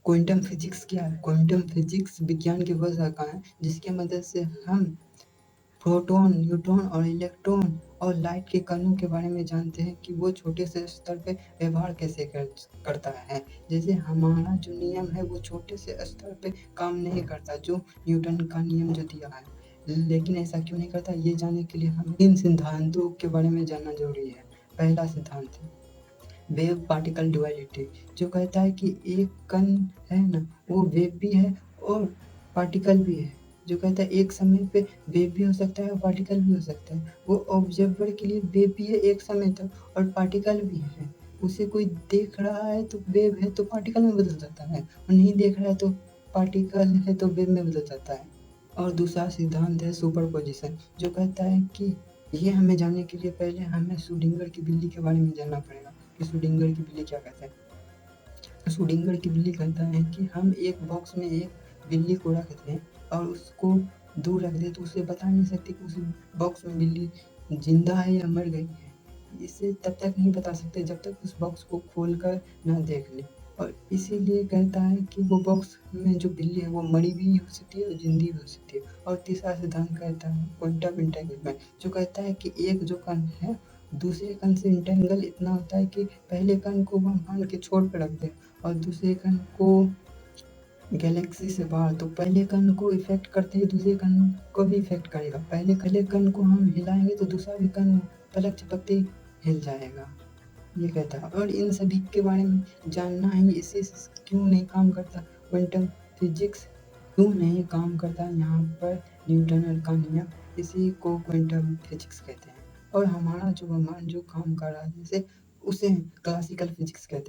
Quantum physics क्या है? Quantum physics विज्ञान की वह शाखा है जिसकी मदद से हम प्रोटॉन, न्यूट्रॉन और इलेक्ट्रॉन और लाइट के कणों के बारे में जानते हैं कि वो छोटे से स्तर पे व्यवहार कैसे करता है। जैसे हमारा जो नियम है वो छोटे से स्तर पे काम नहीं करता, जो न्यूटन का नियम जो दिया है। लेकिन ऐसा क्यों नहीं करता, ये जानने के लिए हमें इन सिद्धांतों के बारे में जानना जरूरी है। पहला सिद्धांत है वेव पार्टिकल ड्युअलिटी, जो कहता है कि एक कण है ना, वो वेव भी है और पार्टिकल भी है। जो कहता है एक समय पे वेव भी हो सकता है और पार्टिकल भी हो सकता है। वो ऑब्जर्वर के लिए वेव भी है एक समय तक और पार्टिकल भी है। उसे कोई देख रहा है तो वेव है तो पार्टिकल में बदल जाता है, और नहीं देख रहा है तो पार्टिकल है तो वेव में बदल जाता है। और दूसरा सिद्धांत है सुपरपोजिशन, जो कहता है कि ये हमें जानने के लिए पहले हमें श्रोडिंगर की बिल्ली के बारे में जानना पड़ेगा कि श्रोडिंगर की बिल्ली क्या कहता है। श्रोडिंगर की बिल्ली कहता है कि हम एक बॉक्स में एक बिल्ली को रख दें और उसको दूर रख दें तो उसे बता नहीं सकते कि उस बॉक्स में बिल्ली जिंदा है या मर गई है। इसे तब तक नहीं बता सकते जब तक उस बॉक्स को खोल कर ना देख ले। और इसीलिए कहता है कि वो बॉक्स में जो बिल्ली है वो मरी भी हो सकती है और जिंदी भी हो सकती है। और तीसरा सिद्धांत कहता है क्वांटम इंटेंगलमेंट, जो कहता है कि एक जो कण है दूसरे कण से इंटेंगल इतना होता है कि पहले कण को हम मान के छोड़ पर रख दें और दूसरे कण को गैलेक्सी से बाहर, तो पहले कण को इफेक्ट करते ही दूसरे कण को भी इफेक्ट करेगा। पहले कण को हम हिलाएंगे तो दूसरा भी कण पलक झपकते ही हिल जाएगा, ये कहता है। और इन सभी के बारे में जानना है इसे क्यों नहीं काम करता क्वांटम फिजिक्स, क्यों नहीं काम करता यहाँ पर न्यूटन का नियम, इसी को क्वांटम फिजिक्स कहते हैं। और हमारा जो ब्रह्मांड जो काम कर रहा है जैसे उसे क्लासिकल फिजिक्स कहते हैं।